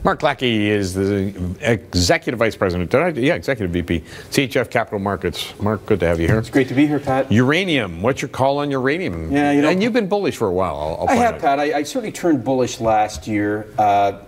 Mark Lackey is the Executive Vice President, Executive VP, CHF Capital Markets. Mark, good to have you here. It's great to be here, Pat. Uranium, what's your call on uranium? Yeah, and you've been bullish for a while, I have, Pat. I certainly turned bullish last year.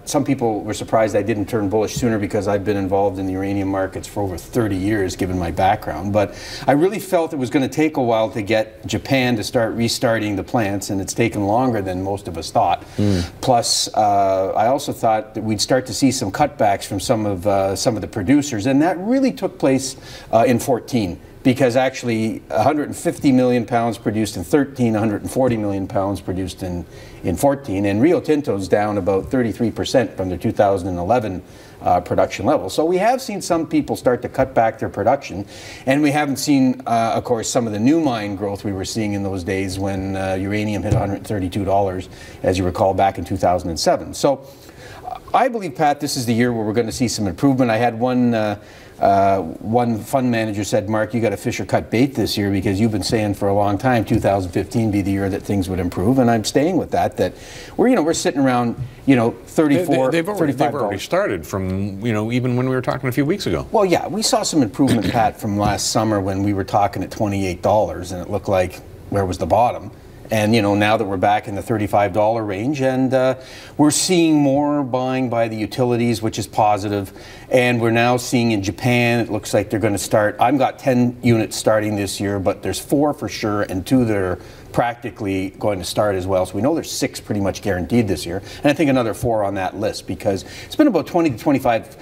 Some people were surprised I didn't turn bullish sooner because I've been involved in the uranium markets for over 30 years, given my background. But I really felt it was going to take a while to get Japan to start restarting the plants, and it's taken longer than most of us thought. Plus, I also thought that we'd start to see some cutbacks from some of the producers, and that really took place in 14. Because actually 150 million pounds produced in 13, 140 million pounds produced in 14, and Rio Tinto's down about 33% from their 2011 production level. So we have seen some people start to cut back their production, and we haven't seen, of course, some of the new mine growth we were seeing in those days when uranium hit $132, as you recall, back in 2007. So I believe, Pat, this is the year where we're going to see some improvement. I had one fund manager said, Mark, you got to fish or cut bait this year because you've been saying for a long time 2015 be the year that things would improve, and I'm staying with that. That we're sitting around 34, they've $35. already started from even when we were talking a few weeks ago. Well, yeah, we saw some improvement, Pat, from last summer when we were talking at $28, and it looked like where was the bottom. And now that we're back in the $35 range, and we're seeing more buying by the utilities, which is positive. And we're now seeing in Japan, it looks like they're going to start. I've got 10 units starting this year, but there's 4 for sure, and 2 that are practically going to start as well. So we know there's 6 pretty much guaranteed this year, and I think another 4 on that list, because it's been about 20 to 25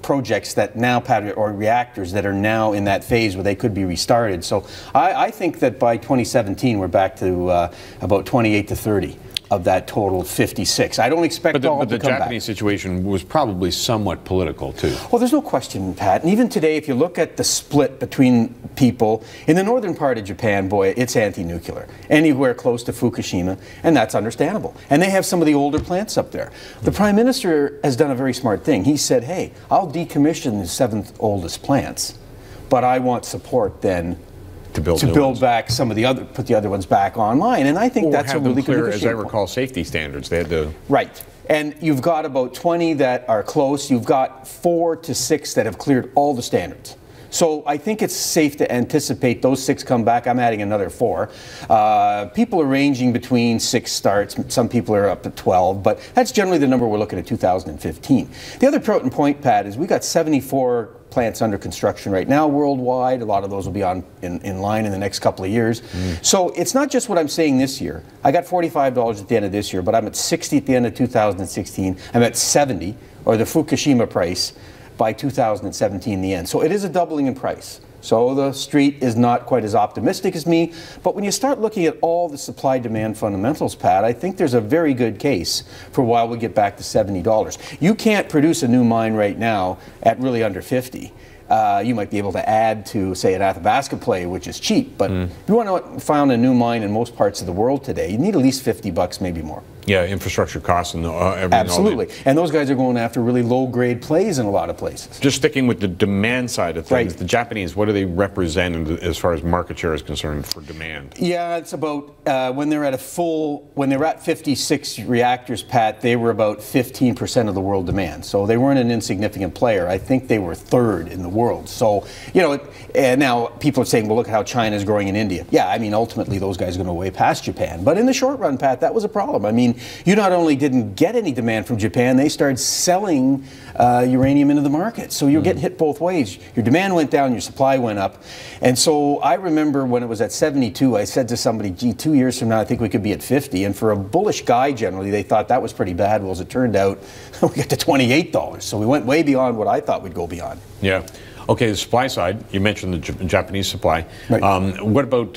projects that now, Pat, or reactors that are now in that phase where they could be restarted. So I think that by 2017 we're back to about 28 to 30 of that total 56. I don't expect all to come back. But the Japanese situation was probably somewhat political too. Well, there's no question, Pat. And even today, if you look at the split between people in the northern part of Japan, boy, it's anti-nuclear. Anywhere close to Fukushima, and that's understandable. And they have some of the older plants up there. The Prime Minister has done a very smart thing. He said, hey, I'll decommission the 7th oldest plants, but I want support then to build back some of the other, put the other ones back online, and I think that's a really good negotiation. As I recall, safety standards. They had to right, and you've got about 20 that are close. You've got 4 to 6 that have cleared all the standards. So I think it's safe to anticipate those 6 come back. I'm adding another 4. People are ranging between 6 starts. Some people are up to 12, but that's generally the number we're looking at 2015. The other pertinent point, Pat, is we got 74 plants under construction right now worldwide. A lot of those will be in line in the next couple of years. So it's not just what I'm saying this year. I got $45 at the end of this year, but I'm at 60 at the end of 2016. I'm at 70, or the Fukushima price, by 2017 in the end. So it is a doubling in price. So the street is not quite as optimistic as me, but when you start looking at all the supply-demand fundamentals, Pat, I think there's a very good case for why we get back to $70. You can't produce a new mine right now at really under 50. You might be able to add to, say, an Athabasca play, which is cheap, but if you want to find a new mine in most parts of the world today, you need at least $50, maybe more. Yeah, infrastructure costs and everything. Absolutely. And those guys are going after really low-grade plays in a lot of places. Just sticking with the demand side of things, right. The Japanese, what do they represent as far as market share is concerned for demand? Yeah, it's about, when they're at 56 reactors, Pat, they were about 15% of the world demand. So they weren't an insignificant player. I think they were 3rd in the world. So, and now people are saying, well, look at how China's growing in India. Yeah, I mean, ultimately those guys are going to go way past Japan. But in the short run, Pat, that was a problem. I mean, you not only didn't get any demand from Japan, they started selling uranium into the market. So you're getting hit both ways. Your demand went down, your supply went up. And so I remember when it was at 72, I said to somebody, gee, 2 years from now, I think we could be at 50. And for a bullish guy, generally, they thought that was pretty bad. Well, as it turned out, we got to $28. So we went way beyond what I thought we'd go beyond. Yeah. Okay, the supply side, you mentioned the Japanese supply. Right. What about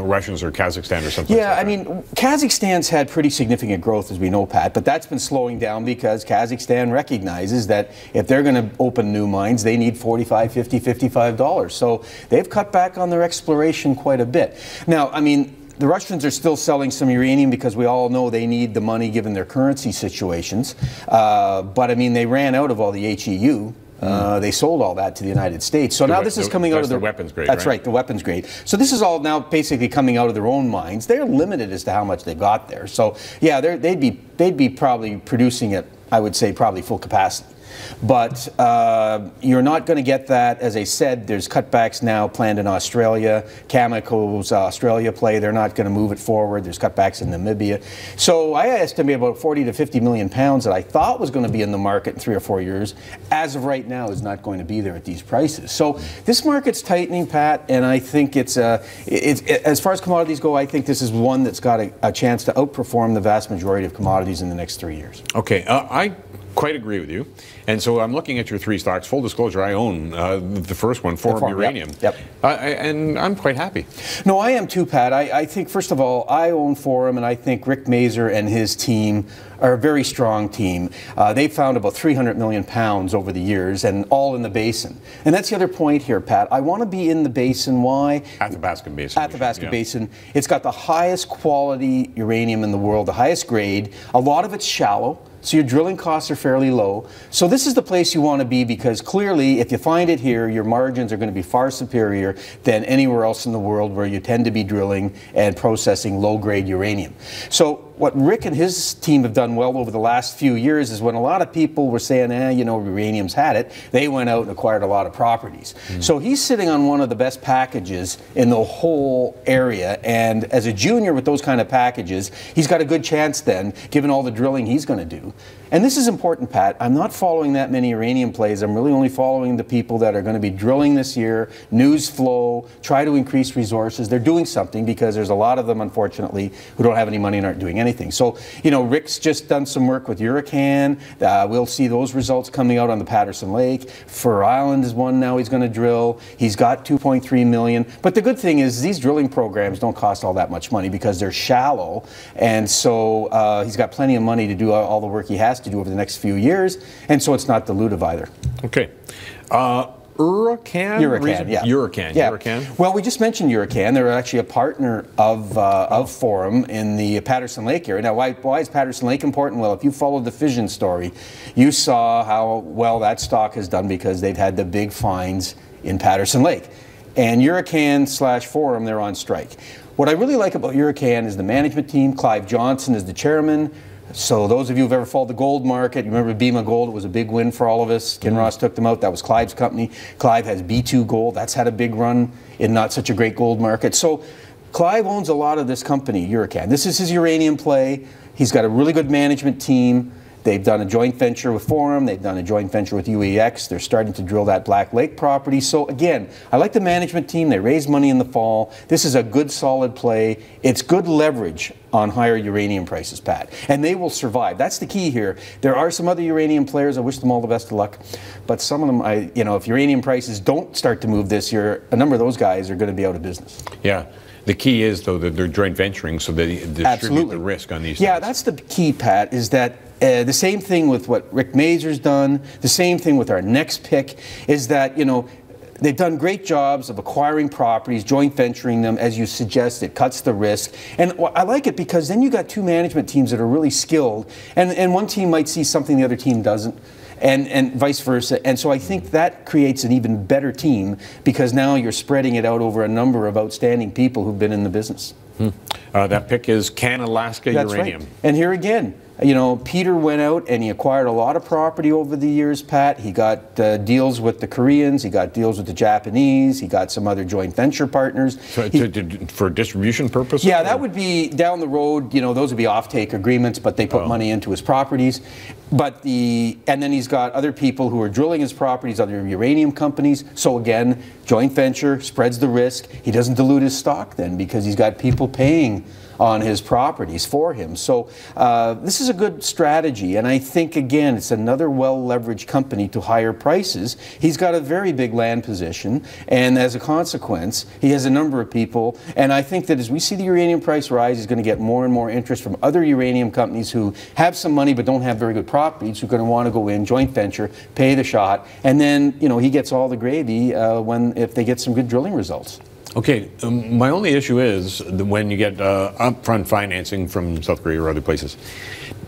Russians or Kazakhstan or something? Yeah, I mean, Kazakhstan's had pretty significant growth, as we know, Pat, but that's been slowing down because Kazakhstan recognizes that if they're going to open new mines, they need $45, $50, $55. So they've cut back on their exploration quite a bit. Now, I mean, the Russians are still selling some uranium because we all know they need the money given their currency situations. But, I mean, they ran out of all the HEU. They sold all that to the United States. So now this is coming out of the weapons grade. That's right, the weapons grade. So this is all now basically coming out of their own mines. They're limited as to how much they've got there. So yeah, they'd be probably producing at I would say probably full capacity. But you're not going to get that. As I said, there's cutbacks now planned in Australia. Cameco's Australia play, they're not going to move it forward. There's cutbacks in Namibia. So I estimate about 40 to 50 million pounds that I thought was going to be in the market in 3 or 4 years, as of right now, is not going to be there at these prices. So this market's tightening, Pat, and I think it's as far as commodities go, I think this is one that's got a chance to outperform the vast majority of commodities in the next 3 years. Okay, I quite agree with you. And so I'm looking at your 3 stocks. Full disclosure, I own the first one, Forum Uranium. Yep. And I'm quite happy. No, I am too, Pat. I think, first of all, I own Forum, and I think Rick Mazer and his team are a very strong team. They've found about 300 million pounds over the years, and all in the basin. And that's the other point here, Pat. I want to be in the basin. Why? Athabasca Basin. Athabasca Basin. It's got the highest quality uranium in the world, the highest grade. A lot of it's shallow, so your drilling costs are fairly low. So this is the place you want to be, because clearly, if you find it here, your margins are going to be far superior than anywhere else in the world where you tend to be drilling and processing low-grade uranium. So what Rick and his team have done well over the last few years is, when a lot of people were saying, you know, uranium's had it, they went out and acquired a lot of properties. So he's sitting on one of the best packages in the whole area, and as a junior with those kind of packages, he's got a good chance then, given all the drilling he's going to do. And this is important, Pat. I'm not following that many uranium plays. I'm really only following the people that are going to be drilling this year, news flow, try to increase resources. They're doing something, because there's a lot of them, unfortunately, who don't have any money and aren't doing anything. So, you know, Rick's just done some work with Hurricane. We'll see those results coming out on the Patterson Lake. Fur Island is one now he's going to drill. He's got 2.3 million. But the good thing is, these drilling programs don't cost all that much money, because they're shallow. And so he's got plenty of money to do all the work he has to do over the next few years, and so it's not dilutive either. Okay. Hurricane? Yeah. Hurricane. Yeah. Hurricane. Well, we just mentioned Hurricane. They're actually a partner of Forum in the Patterson Lake area. Now, why is Patterson Lake important? Well, if you followed the fission story, you saw how well that stock has done, because they've had the big finds in Patterson Lake. And Hurricane/Forum, they're on strike. What I really like about Hurricane is the management team. Clive Johnson is the chairman. So those of you who've ever followed the gold market, you remember Bema Gold, it was a big win for all of us. Kinross took them out. That was Clive's company. Clive has B2 Gold. That's had a big run in not such a great gold market. So Clive owns a lot of this company, Hurricane. This is his uranium play. He's got a really good management team. They've done a joint venture with Forum. They've done a joint venture with UEX. They're starting to drill that Black Lake property. So again, I like the management team. They raised money in the fall. This is a good, solid play. It's good leverage on higher uranium prices, Pat. And they will survive. That's the key here. There are some other uranium players. I wish them all the best of luck. But some of them, you know, if uranium prices don't start to move this year, a number of those guys are going to be out of business. Yeah. The key is, though, that they're joint venturing, so they distribute the risk on these things. Yeah, that's the key, Pat, is that the same thing with what Rick Mazer's done, the same thing with our next pick, is that, you know, they've done great jobs of acquiring properties, joint venturing them, as you suggest. It cuts the risk. And I like it, because then you got two management teams that are really skilled, and one team might see something the other team doesn't. And vice versa. And so I think that creates an even better team, because now you're spreading it out over a number of outstanding people who've been in the business. That pick is Can-Alaska Uranium. Right. And here again, you know, Peter went out and he acquired a lot of property over the years, Pat. He got deals with the Koreans, he got deals with the Japanese, he got some other joint venture partners. So for distribution purposes? Yeah, that would be down the road, you know, those would be offtake agreements, but they put money into his properties. But and then he's got other people who are drilling his properties, other uranium companies. So again, joint venture, spreads the risk. He doesn't dilute his stock then, because he's got people paying on his properties for him. So this is a good strategy, and I think, again, it's another well-leveraged company to higher prices. He's got a very big land position, and as a consequence, he has a number of people, and I think that as we see the uranium price rise, he's going to get more and more interest from other uranium companies who have some money but don't have very good properties, who are going to want to go in, joint venture, pay the shot, and then, you know, he gets all the gravy if they get some good drilling results. Okay, my only issue is that when you get upfront financing from South Korea or other places,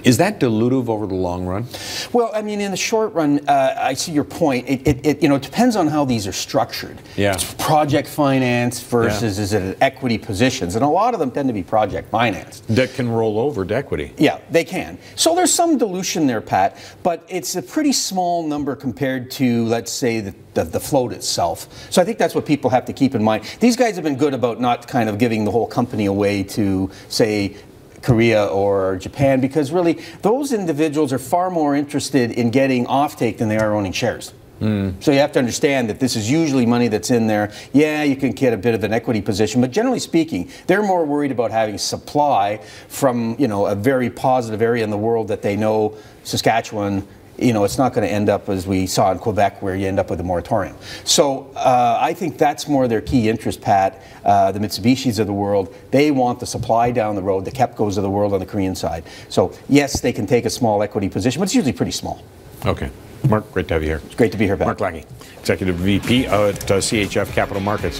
is that dilutive over the long run? Well, I mean, in the short run, I see your point. It depends on how these are structured. Yeah. It's project finance versus is it equity positions, and a lot of them tend to be project financed. That can roll over to equity. Yeah, they can. So there's some dilution there, Pat, but it's a pretty small number compared to, let's say, the float itself. So I think that's what people have to keep in mind. These guys have been good about not kind of giving the whole company away to, say, Korea or Japan, because really those individuals are far more interested in getting offtake than they are owning shares. So you have to understand that this is usually money that's in there. Yeah, you can get a bit of an equity position, but generally speaking, they're more worried about having supply from, a very positive area in the world that they know, Saskatchewan, it's not going to end up as we saw in Quebec, where you end up with a moratorium. So I think that's more their key interest, Pat. The Mitsubishis of the world, they want the supply down the road, the KEPCOs of the world on the Korean side. So yes, they can take a small equity position, but it's usually pretty small. Okay. Mark, great to have you here. It's great to be here, Pat. Mark Lackey, Executive VP at CHF Capital Markets.